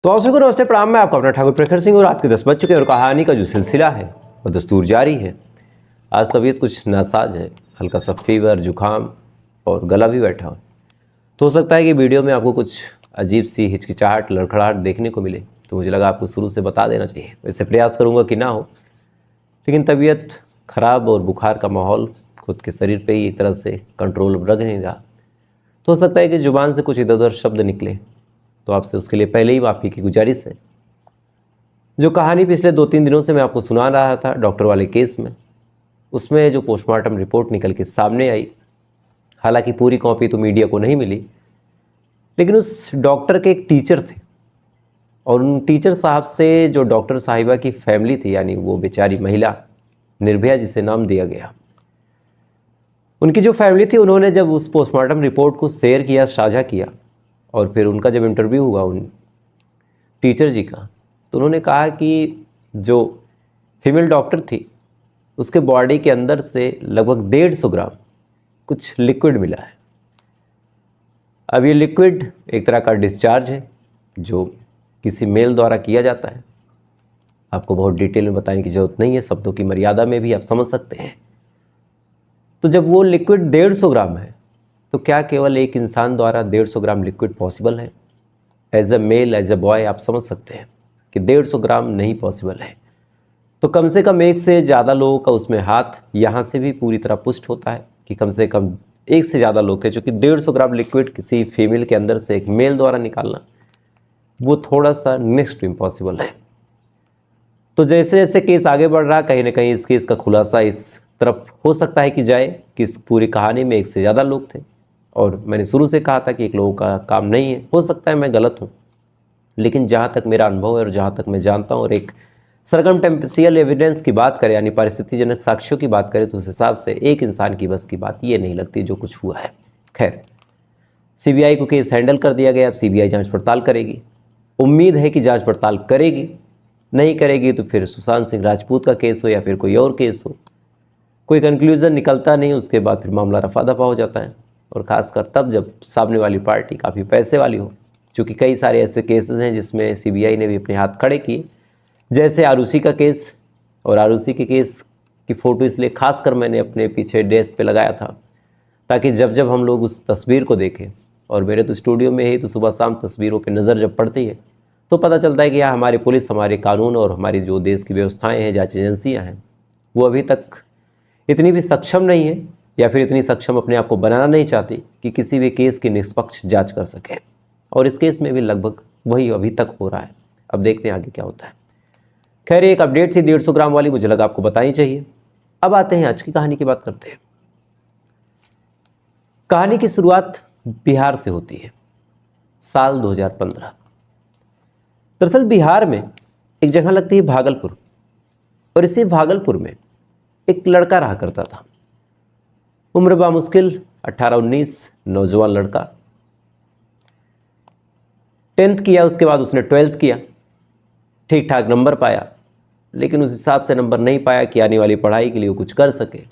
तो आप सभी को नमस्ते प्रणाम। मैं आपका अपना ठाकुर प्रखर सिंह और रात के 10 बज चुके हैं और कहानी का जो सिलसिला है वो दस्तूर जारी है। आज तबीयत कुछ नासाज है, हल्का सा फीवर, जुकाम और गला भी बैठा हो। तो हो सकता है कि वीडियो में आपको कुछ अजीब सी हिचकिचाहट, लड़खड़ाहट देखने को मिले, तो मुझे लगा आपको शुरू से बता देना चाहिए। वैसे प्रयास करूँगा कि ना हो, लेकिन तबीयत खराब और बुखार का माहौल खुद के शरीर पर ही एक तरह से कंट्रोल रख नहीं रहा। तो हो सकता है कि ज़ुबान से कुछ इधर उधर शब्द निकले, तो आपसे उसके लिए पहले ही माफ़ी की गुजारिश है। जो कहानी पिछले 2-3 दिनों से मैं आपको सुना रहा था डॉक्टर वाले केस में, उसमें जो पोस्टमार्टम रिपोर्ट निकल के सामने आई, हालांकि पूरी कॉपी तो मीडिया को नहीं मिली, लेकिन उस डॉक्टर के एक टीचर थे और उन टीचर साहब से जो डॉक्टर साहिबा की फैमिली थी, यानी वो बेचारी महिला निर्भया जिसे नाम दिया गया, उनकी जो फैमिली थी, उन्होंने जब उस पोस्टमार्टम रिपोर्ट को शेयर किया, साझा किया, और फिर उनका जब इंटरव्यू हुआ उन टीचर जी का, तो उन्होंने कहा कि जो फीमेल डॉक्टर थी उसके बॉडी के अंदर से लगभग 150 ग्राम कुछ लिक्विड मिला है। अब ये लिक्विड एक तरह का डिस्चार्ज है जो किसी मेल द्वारा किया जाता है। आपको बहुत डिटेल में बताने की ज़रूरत नहीं है, शब्दों की मर्यादा में भी आप समझ सकते हैं। तो जब वो लिक्विड 150 ग्राम है, तो क्या केवल एक इंसान द्वारा 150 ग्राम लिक्विड पॉसिबल है? As a male, as a boy आप समझ सकते हैं कि 150 ग्राम नहीं पॉसिबल है। तो कम से कम एक से ज़्यादा लोगों का उसमें हाथ यहाँ से भी पूरी तरह पुष्ट होता है कि कम से कम एक से ज़्यादा लोग थे, क्योंकि 150 ग्राम लिक्विड किसी फीमेल के अंदर से एक मेल द्वारा निकालना वो थोड़ा सा नेक्स्ट टू इम्पॉसिबल है। तो जैसे जैसे केस आगे बढ़ रहा, कहीं ना कहीं इस केस का खुलासा इस तरफ हो सकता है कि जाए कि इस पूरी कहानी में एक से ज़्यादा लोग थे। और मैंने शुरू से कहा था कि एक लोगों का काम नहीं है, हो सकता है मैं गलत हूँ, लेकिन जहाँ तक मेरा अनुभव है और जहाँ तक मैं जानता हूँ और एक सरकमटेंशियल एविडेंस की बात करें, यानी परिस्थितिजनक साक्ष्यों की बात करें, तो उस हिसाब से एक इंसान की बस की बात ये नहीं लगती जो कुछ हुआ है। खैर, सीबीआई को केस हैंडल कर दिया गया। अब सीबीआई जांच पड़ताल करेगी। उम्मीद है कि जांच पड़ताल करेगी, नहीं करेगी तो फिर सुशांत सिंह राजपूत का केस हो या फिर कोई और केस हो, कोई कंक्लूजन निकलता नहीं, उसके बाद फिर मामला रफा दफा हो जाता है। और ख़ासकर तब जब सामने वाली पार्टी काफ़ी पैसे वाली हो, क्योंकि कई सारे ऐसे केसेस हैं जिसमें सीबीआई ने भी अपने हाथ खड़े किए, जैसे आरुषि का केस। और आरुषि के केस की फ़ोटो इसलिए खासकर मैंने अपने पीछे डेस्क पे लगाया था ताकि जब जब हम लोग उस तस्वीर को देखें, और मेरे तो स्टूडियो में ही तो सुबह शाम तस्वीरों पर नज़र जब पड़ती है तो पता चलता है कि यहाँ हमारी पुलिस, हमारे कानून और हमारी जो देश की व्यवस्थाएँ हैं, जांच एजेंसियाँ हैं, वो अभी तक इतनी भी सक्षम नहीं है या फिर इतनी सक्षम अपने आप को बनाना नहीं चाहती कि किसी भी केस की निष्पक्ष जांच कर सके। और इस केस में भी लगभग वही अभी तक हो रहा है। अब देखते हैं आगे क्या होता है। खैर, एक अपडेट थी 150 ग्राम वाली, मुझे लगा आपको बतानी चाहिए। अब आते हैं आज की कहानी की बात करते हैं। कहानी की शुरुआत बिहार से होती है, साल 2015। दरअसल बिहार में एक जगह लगती है भागलपुर, और इसी भागलपुर में एक लड़का रहा करता था। उम्र बामुश्किल 18-19, नौजवान लड़का। 10th किया, उसके बाद उसने 12th किया, ठीक ठाक नंबर पाया, लेकिन उस हिसाब से नंबर नहीं पाया कि आने वाली पढ़ाई के लिए वो कुछ कर सके।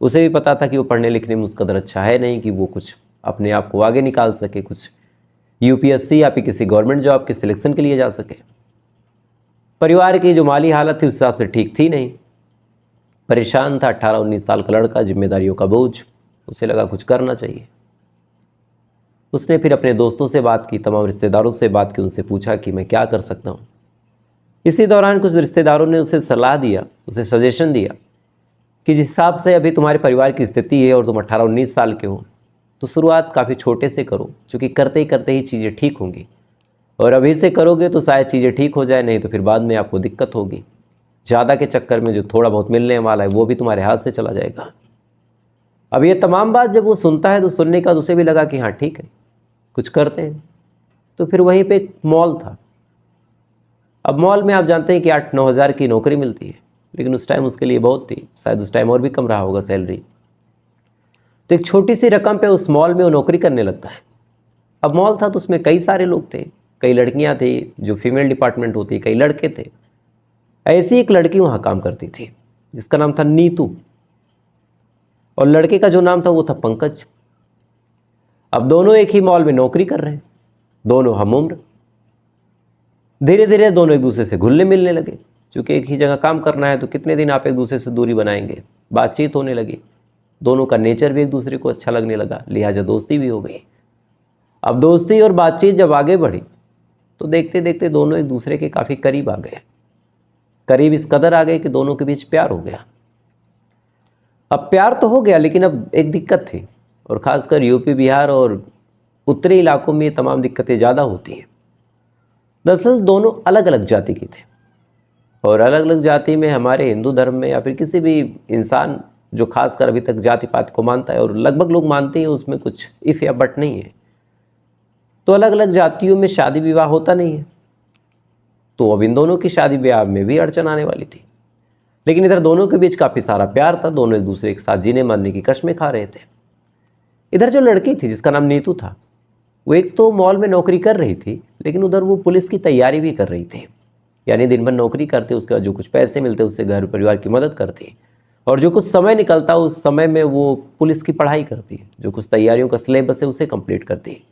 उसे भी पता था कि वो पढ़ने लिखने में उस कदर अच्छा है नहीं कि वो कुछ अपने आप को आगे निकाल सके, कुछ यूपीएससी या फिर किसी गवर्नमेंट जॉब के सिलेक्शन के लिए जा सके। परिवार की जो माली हालत थी उस हिसाब से ठीक थी नहीं, परेशान था। 18-19 साल का लड़का, जिम्मेदारियों का बोझ, उसे लगा कुछ करना चाहिए। उसने फिर अपने दोस्तों से बात की, तमाम रिश्तेदारों से बात की, उनसे पूछा कि मैं क्या कर सकता हूँ। इसी दौरान कुछ रिश्तेदारों ने उसे सलाह दिया, उसे सजेशन दिया कि जिस हिसाब से अभी तुम्हारे परिवार की स्थिति है और तुम 18-19 साल के हो, तो शुरुआत काफ़ी छोटे से करो, क्योंकि करते ही करते ही चीज़ें ठीक होंगी। और अभी से करोगे तो शायद चीज़ें ठीक हो जाए, नहीं तो फिर बाद में आपको दिक्कत होगी। ज़्यादा के चक्कर में जो थोड़ा बहुत मिलने वाला है वो भी तुम्हारे हाथ से चला जाएगा। अब ये तमाम बात जब वो सुनता है तो सुनने का उसे भी लगा कि हाँ ठीक है, कुछ करते हैं। तो फिर वहीं पे एक मॉल था। अब मॉल में आप जानते हैं कि 8-9 हज़ार की नौकरी मिलती है, लेकिन उस टाइम उसके लिए बहुत थी, शायद उस टाइम और भी कम रहा होगा सैलरी। तो एक छोटी सी रकम पे उस मॉल में वो नौकरी करने लगता है। अब मॉल था तो उसमें कई सारे लोग थे, कई लड़कियां थी जो फीमेल डिपार्टमेंट होती, कई लड़के थे। ऐसी एक लड़की वहाँ काम करती थी जिसका नाम था नीतू, और लड़के का जो नाम था वो था पंकज। अब दोनों एक ही मॉल में नौकरी कर रहे हैं, दोनों हम उम्र। धीरे धीरे दोनों एक दूसरे से घुलने मिलने लगे। चूँकि एक ही जगह काम करना है तो कितने दिन आप एक दूसरे से दूरी बनाएंगे। बातचीत होने लगी, दोनों का नेचर भी एक दूसरे को अच्छा लगने लगा, लिहाजा दोस्ती भी हो गई। अब दोस्ती और बातचीत जब आगे बढ़ी तो देखते देखते दोनों एक दूसरे के काफ़ी करीब आ गए। करीब इस कदर आ गए कि दोनों के बीच प्यार हो गया। अब प्यार तो हो गया, लेकिन अब एक दिक्कत थी, और ख़ासकर यूपी बिहार और उत्तरी इलाकों में ये तमाम दिक्कतें ज़्यादा होती हैं। दरअसल दोनों अलग अलग जाति के थे, और अलग अलग जाति में हमारे हिंदू धर्म में या फिर किसी भी इंसान जो खासकर अभी तक जाति पात को मानता है, और लगभग लोग मानते हैं, उसमें कुछ इफ़ या बट नहीं है, तो अलग अलग जातियों में शादी विवाह होता नहीं है। तो अब इन दोनों की शादी ब्याह में भी अड़चन आने वाली थी। लेकिन इधर दोनों के बीच काफ़ी सारा प्यार था, दोनों एक दूसरे के साथ जीने मरने की कस्में खा रहे थे। इधर जो लड़की थी जिसका नाम नीतू था, वो एक तो मॉल में नौकरी कर रही थी, लेकिन उधर वो पुलिस की तैयारी भी कर रही थी। यानी दिन भर नौकरी करते, उसके बाद जो कुछ पैसे मिलते उससे घर परिवार की मदद करती, और जो कुछ समय निकलता उस समय में वो पुलिस की पढ़ाई करती, जो कुछ तैयारियों का सिलेबस है उसे कंप्लीट करती।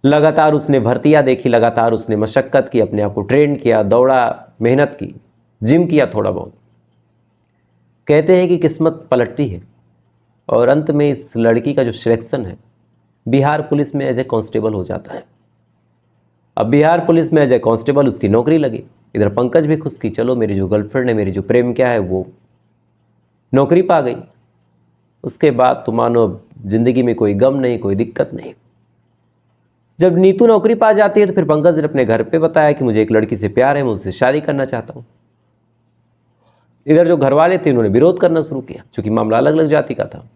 लगातार उसने भर्तियाँ देखी, लगातार उसने मशक्क़त की, अपने आप को ट्रेन किया, दौड़ा, मेहनत की, जिम किया थोड़ा बहुत। कहते हैं कि किस्मत पलटती है, और अंत में इस लड़की का जो सिलेक्शन है बिहार पुलिस में एज ए कांस्टेबल हो जाता है। अब बिहार पुलिस में एज ए कांस्टेबल उसकी नौकरी लगी। इधर पंकज भी खुश की, चलो मेरी जो गर्लफ्रेंड है, मेरी जो प्रेम क्या है, वो नौकरी पा गई। उसके बाद तो मानो जिंदगी में कोई गम नहीं, कोई दिक्कत नहीं। जब नीतू नौकरी पा जाती है तो फिर पंकज ने अपने घर पे बताया कि मुझे एक लड़की से प्यार है, मैं उससे शादी करना चाहता हूँ। इधर जो घर वाले थे उन्होंने विरोध करना शुरू किया, क्योंकि मामला अलग अलग जाति का था।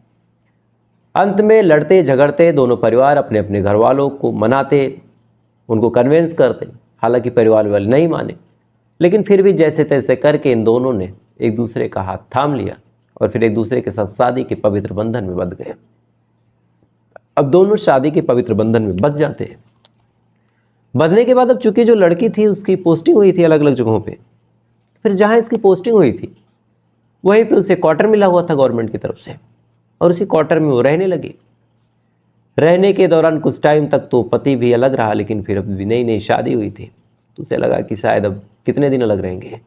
अंत में लड़ते झगड़ते दोनों परिवार अपने अपने घर वालों को मनाते, उनको कन्विंस करते। हालांकि परिवार वाले नहीं माने, लेकिन फिर भी जैसे तैसे करके इन दोनों ने एक दूसरे का हाथ थाम लिया, और फिर एक दूसरे के साथ शादी के पवित्र बंधन में बंध गए। अब दोनों शादी के पवित्र बंधन में बंध जाते हैं। बंधने के बाद अब चूंकि जो लड़की थी उसकी पोस्टिंग हुई थी अलग अलग जगहों पे, फिर जहाँ इसकी पोस्टिंग हुई थी वहीं पे उसे क्वार्टर मिला हुआ था गवर्नमेंट की तरफ से, और उसी क्वार्टर में वो रहने लगी। रहने के दौरान कुछ टाइम तक तो पति भी अलग रहा, लेकिन फिर अब भी नई नई शादी हुई थी तो उसे लगा कि शायद अब कितने दिन अलग रहेंगे।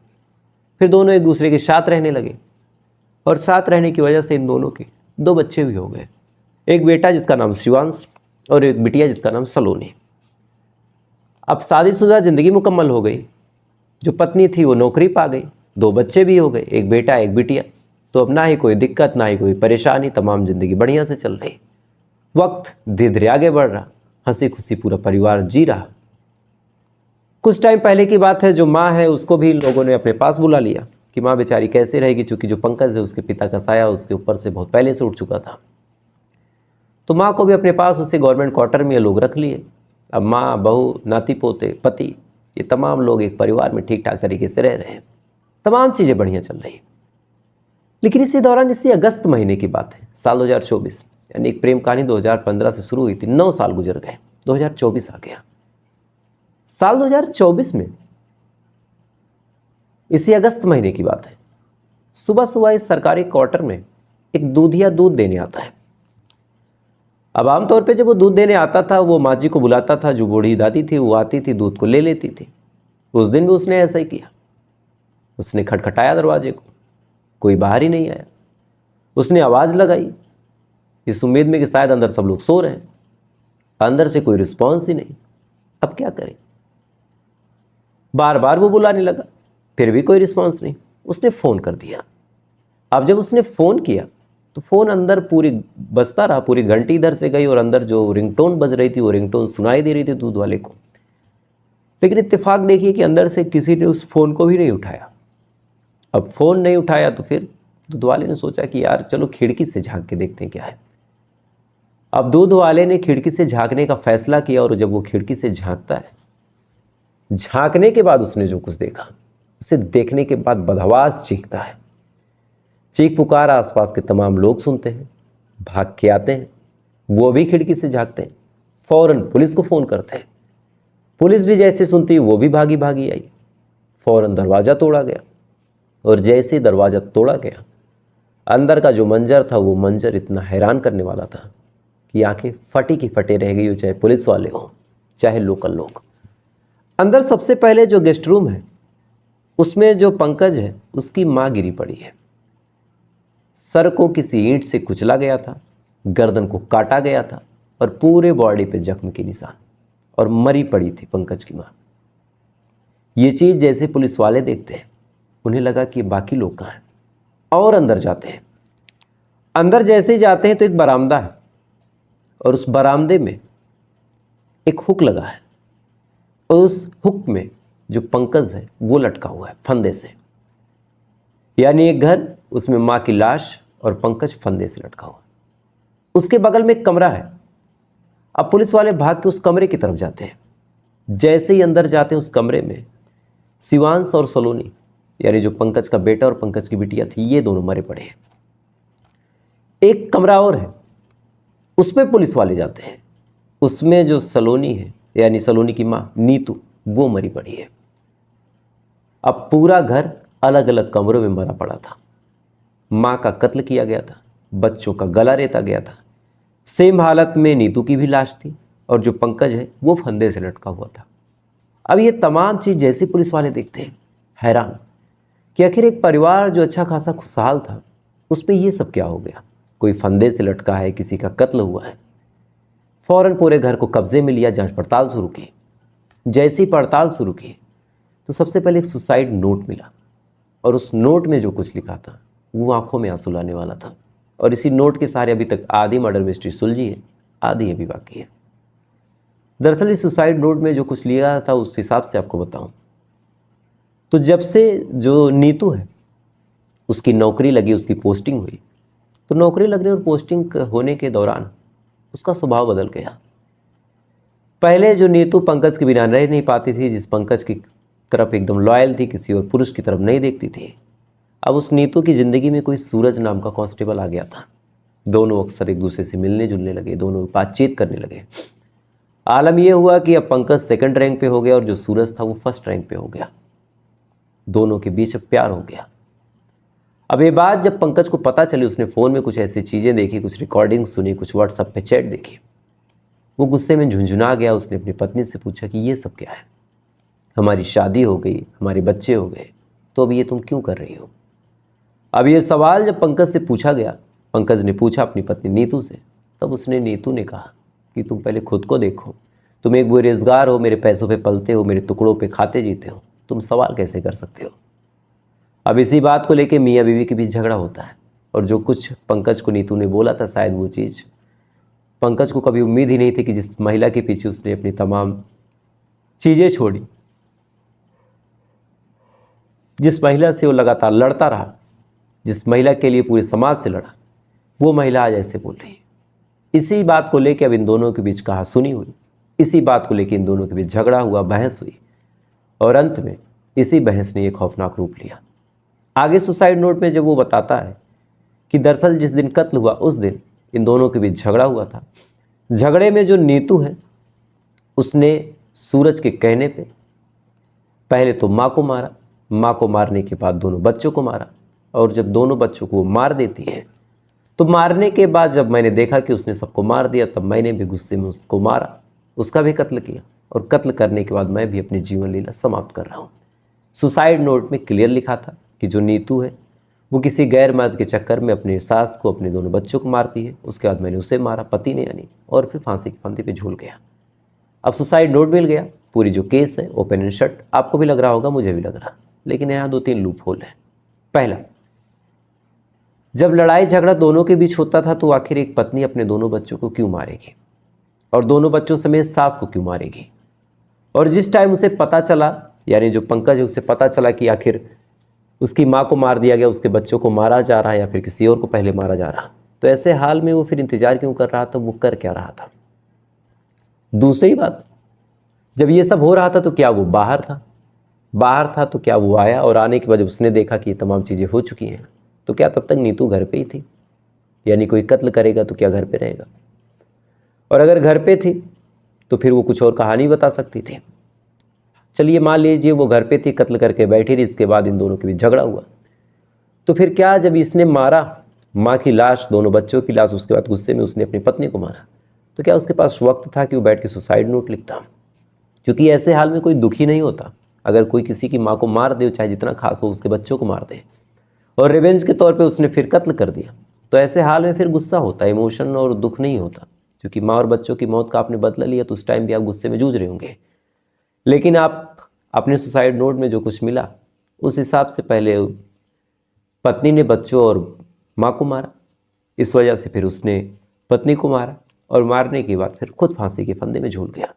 फिर दोनों एक दूसरे के साथ रहने लगे, और साथ रहने की वजह से इन दोनों के 2 बच्चे भी हो गए। एक बेटा जिसका नाम शिवांश, और एक बिटिया जिसका नाम सलोनी। अब शादीशुदा ज़िंदगी मुकम्मल हो गई। जो पत्नी थी वो नौकरी पा गई, 2 बच्चे भी हो गए, एक बेटा एक बिटिया। तो अब ना ही कोई दिक्कत, ना ही कोई परेशानी, तमाम ज़िंदगी बढ़िया से चल रही। वक्त धीरे धीरे आगे बढ़ रहा, हंसी खुशी पूरा परिवार जी रहा। कुछ टाइम पहले की बात है, जो माँ है उसको भी लोगों ने अपने पास बुला लिया कि माँ बेचारी कैसे रहेगी, चूँकि जो पंकज है उसके पिता का साया उसके ऊपर से बहुत पहले से उठ चुका था। तो माँ को भी अपने पास उसे गवर्नमेंट क्वार्टर में लोग रख लिए। अब माँ, बहू, नाती पोते, पति, ये तमाम लोग एक परिवार में ठीक ठाक तरीके से रह रहे हैं। तमाम चीज़ें बढ़िया चल रही। लेकिन इसी दौरान, इसी अगस्त महीने की बात है, साल 2024, यानी एक प्रेम कहानी 2015 से शुरू हुई थी, 9 साल गुजर गए, 2024 आ गया। साल 2024 में इसी अगस्त महीने की बात है, सुबह सुबह इस सरकारी क्वार्टर में एक दूधिया दूध देने आता है। अब आमतौर पे जब वो दूध देने आता था, वो माँ जी को बुलाता था, जो बूढ़ी दादी थी वो आती थी, दूध को ले लेती थी। उस दिन भी उसने ऐसा ही किया। उसने खटखटाया दरवाजे को, कोई बाहर ही नहीं आया। उसने आवाज़ लगाई इस उम्मीद में कि शायद अंदर सब लोग सो रहे हैं, अंदर से कोई रिस्पॉन्स ही नहीं। अब क्या करें? बार बार वो बुलाने लगा, फिर भी कोई रिस्पॉन्स नहीं। उसने फ़ोन कर दिया। अब जब उसने फ़ोन किया तो फ़ोन अंदर पूरी बजता रहा, पूरी घंटी इधर से गई, और अंदर जो रिंगटोन बज रही थी वो रिंगटोन सुनाई दे रही थी दूध वाले को। लेकिन इत्तेफाक देखिए कि अंदर से किसी ने उस फ़ोन को भी नहीं उठाया। अब फ़ोन नहीं उठाया तो फिर दूध वाले ने सोचा कि यार चलो खिड़की से झांक के देखते हैं क्या है। अब दूध वाले ने खिड़की से झांकने का फैसला किया, और जब वो खिड़की से झांकता है, झांकने के बाद उसने जो कुछ देखा, उसे देखने के बाद बदहवास चीखता है। चीख पुकार आसपास के तमाम लोग सुनते हैं, भाग के आते हैं, वो भी खिड़की से झांकते हैं, फौरन पुलिस को फ़ोन करते हैं। पुलिस भी जैसे सुनती वो भी भागी भागी आई। फौरन दरवाज़ा तोड़ा गया, और जैसे ही दरवाज़ा तोड़ा गया, अंदर का जो मंजर था वो मंजर इतना हैरान करने वाला था कि आंखें फटी की फटे रह गई हो, चाहे पुलिस वाले हो चाहे लोकल लोग। अंदर सबसे पहले जो गेस्ट रूम है उसमें जो पंकज है उसकी माँ गिरी पड़ी है। सर को किसी ईंट से कुचला गया था, गर्दन को काटा गया था और पूरे बॉडी पे जख्म के निशान, और मरी पड़ी थी पंकज की माँ। ये चीज़ जैसे पुलिस वाले देखते हैं उन्हें लगा कि बाकी लोग कहाँ हैं, और अंदर जाते हैं। अंदर जैसे ही जाते हैं तो एक बरामदा है और उस बरामदे में एक हुक लगा है और उस हुक में जो पंकज है वो लटका हुआ है फंदे से। यानी एक घर, उसमें माँ की लाश और पंकज फंदे से लटका हुआ। उसके बगल में एक कमरा है। अब पुलिस वाले भाग के उस कमरे की तरफ जाते हैं। जैसे ही अंदर जाते हैं उस कमरे में शिवांश और सलोनी, यानी जो पंकज का बेटा और पंकज की बिटिया थी, ये दोनों मरे पड़े हैं। एक कमरा और है, उसमें पुलिस वाले जाते हैं। उसमें जो सलोनी है, यानी सलोनी की माँ नीतू, वो मरी पड़ी है। अब पूरा घर अलग अलग कमरों में मरा पड़ा था। माँ का कत्ल किया गया था, बच्चों का गला रेता गया था, सेम हालत में नीतू की भी लाश थी और जो पंकज है वो फंदे से लटका हुआ था। अब ये तमाम चीज़ जैसे पुलिस वाले देखते हैं हैरान कि आखिर एक परिवार जो अच्छा खासा खुशहाल था उसमें ये सब क्या हो गया। कोई फंदे से लटका है, किसी का कत्ल हुआ है। फौरन पूरे घर को कब्जे में लिया, जांच पड़ताल शुरू की। जैसे ही पड़ताल शुरू की तो सबसे पहले एक सुसाइड नोट मिला और उस नोट में जो कुछ लिखा था वो आंखों में आंसू लाने वाला था। और इसी नोट के सहारे अभी तक आधी मर्डर मिस्ट्री सुलझी है, आधी अभी बाकी है। दरअसल इस सुसाइड नोट में जो कुछ लिखा था उस हिसाब से आपको बताऊं तो जब से जो नीतू है उसकी नौकरी लगी, उसकी पोस्टिंग हुई, तो नौकरी लगने और पोस्टिंग होने के दौरान उसका स्वभाव बदल गया। पहले जो नीतू पंकज के बिना रह नहीं पाती थी, जिस पंकज की तरफ एकदम लॉयल थी, किसी और पुरुष की तरफ नहीं देखती थी, अब उस नीतू की ज़िंदगी में कोई सूरज नाम का कांस्टेबल आ गया था। दोनों अक्सर एक दूसरे से मिलने जुलने लगे, दोनों बातचीत करने लगे। आलम यह हुआ कि अब पंकज सेकंड रैंक पे हो गया और जो सूरज था वो फर्स्ट रैंक पे हो गया। दोनों के बीच अब प्यार हो गया। अब ये बात जब पंकज को पता चली, उसने फ़ोन में कुछ ऐसी चीज़ें देखी, कुछ रिकॉर्डिंग सुनी, कुछ व्हाट्सएप पे चैट देखी, वो गुस्से में झुंझुना गया। उसने अपनी पत्नी से पूछा कि ये सब क्या है, हमारी शादी हो गई, हमारे बच्चे हो गए, तो अब ये तुम क्यों कर रही हो। अब ये सवाल जब पंकज से पूछा गया, पंकज ने पूछा अपनी पत्नी नीतू से, तब उसने नीतू ने कहा कि तुम पहले खुद को देखो, तुम एक बेरोजगार हो, मेरे पैसों पे पलते हो, मेरे टुकड़ों पे खाते जीते हो, तुम सवाल कैसे कर सकते हो। अब इसी बात को लेके मियाँ बीवी के बीच झगड़ा होता है और जो कुछ पंकज को नीतू ने बोला था, शायद वो चीज़ पंकज को कभी उम्मीद ही नहीं थी कि जिस महिला के पीछे उसने अपनी तमाम चीज़ें छोड़ी, जिस महिला से वो लगातार लड़ता रहा, जिस महिला के लिए पूरे समाज से लड़ा, वो महिला आज ऐसे बोल रही है। इसी बात को लेकर अब इन दोनों के बीच कहासुनी हुई, इसी बात को लेकर इन दोनों के बीच झगड़ा हुआ, बहस हुई और अंत में इसी बहस ने एक खौफनाक रूप लिया। आगे सुसाइड नोट में जब वो बताता है कि दरअसल जिस दिन कत्ल हुआ उस दिन इन दोनों के बीच झगड़ा हुआ था। झगड़े में जो नीतू है उसने सूरज के कहने पे पहले तो माँ को मारा, माँ को मारने के बाद दोनों बच्चों को मारा, और जब दोनों बच्चों को वो मार देती है तो मारने के बाद जब मैंने देखा कि उसने सबको मार दिया, तब मैंने भी गुस्से में उसको मारा, उसका भी कत्ल किया, और कत्ल करने के बाद मैं भी अपनी जीवन लीला समाप्त कर रहा हूँ। सुसाइड नोट में क्लियर लिखा था कि जो नीतू है वो किसी गैर मर्द के चक्कर में अपने सास को, अपने दोनों बच्चों को मारती है। उसके बाद मैंने उसे मारा, पति ने यानी, और फिर फांसी की फंदे पे झूल गया। अब सुसाइड नोट मिल गया, पूरी जो केस है ओपन एंड शट। आपको भी लग रहा होगा, मुझे भी लग रहा, लेकिन यहाँ 2-3 लूप होल है। पहला, जब लड़ाई झगड़ा दोनों के बीच होता था तो आखिर एक पत्नी अपने दोनों बच्चों को क्यों मारेगी, और दोनों बच्चों समेत सास को क्यों मारेगी। और जिस टाइम उसे पता चला, यानी जो पंकज है उसे पता चला कि आखिर उसकी माँ को मार दिया गया, उसके बच्चों को मारा जा रहा है या फिर किसी और को पहले मारा जा रहा, तो ऐसे हाल में वो फिर इंतजार क्यों कर रहा था, वो कर क्या रहा था। दूसरी बात, जब ये सब हो रहा था तो क्या वो बाहर था, बाहर था तो क्या वो आया, और आने के बाद जब उसने देखा कि ये तमाम चीज़ें हो चुकी हैं तो क्या तब तक नीतू घर पे ही थी। यानी कोई कत्ल करेगा तो क्या घर पे रहेगा, और अगर घर पे थी तो फिर वो कुछ और कहानी बता सकती थी। चलिए मान लीजिए वो घर पे थी, कत्ल करके बैठी रही, इसके बाद इन दोनों के बीच झगड़ा हुआ, तो फिर क्या जब इसने मारा माँ की लाश, दोनों बच्चों की लाश, उसके बाद गुस्से में उसने अपनी पत्नी को मारा, तो क्या उसके पास वक्त था कि वो बैठ के सुसाइड नोट लिखता। क्योंकि ऐसे हाल में कोई दुखी नहीं होता अगर कोई किसी की माँ को मार दे, चाहे जितना खास हो, उसके बच्चों को मार दे और रिवेंज के तौर पे उसने फिर कत्ल कर दिया, तो ऐसे हाल में फिर गुस्सा होता है, इमोशन और दुख नहीं होता। क्योंकि माँ और बच्चों की मौत का आपने बदला लिया तो उस टाइम भी आप गुस्से में जूझ रहे होंगे। लेकिन आप अपने सुसाइड नोट में जो कुछ मिला उस हिसाब से पहले पत्नी ने बच्चों और माँ को मारा, इस वजह से फिर उसने पत्नी को मारा और मारने के बाद फिर खुद फांसी के फंदे में झूल गया।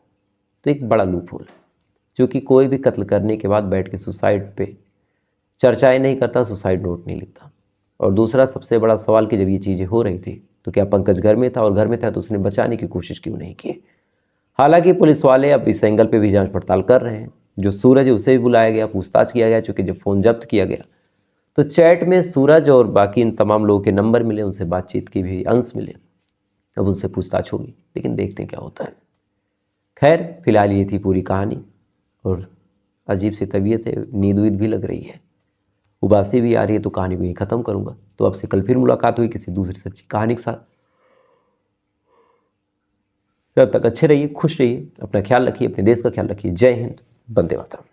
तो एक बड़ा लूप होल, जो कि कोई भी कत्ल करने के बाद बैठ के सुसाइड पे चर्चाएं नहीं करता, सुसाइड नोट नहीं लिखता। और दूसरा सबसे बड़ा सवाल कि जब ये चीज़ें हो रही थी तो क्या पंकज घर में था, और घर में था तो उसने बचाने की कोशिश क्यों नहीं की। हालांकि पुलिस वाले अब इस एंगल पे भी जांच पड़ताल कर रहे हैं। जो सूरज है उसे भी बुलाया गया, पूछताछ किया गया, चूँकि जब फ़ोन जब्त किया गया तो चैट में सूरज और बाकी इन तमाम लोगों के नंबर मिले, उनसे बातचीत की भी अंश मिले। अब उनसे पूछताछ होगी, लेकिन देखते हैं क्या होता है। खैर फिलहाल ये थी पूरी कहानी, और अजीब सी तबीयत है, नींद वीद भी लग रही है, उबासी भी आ रही है, तो कहानी को यहीं ख़त्म करूँगा। तो आपसे कल फिर मुलाकात हुई किसी दूसरी सच्ची कहानी के साथ। तब तक अच्छे रहिए, खुश रहिए, अपना ख्याल रखिए, अपने देश का ख्याल रखिए। जय हिंद, वंदे मातरम।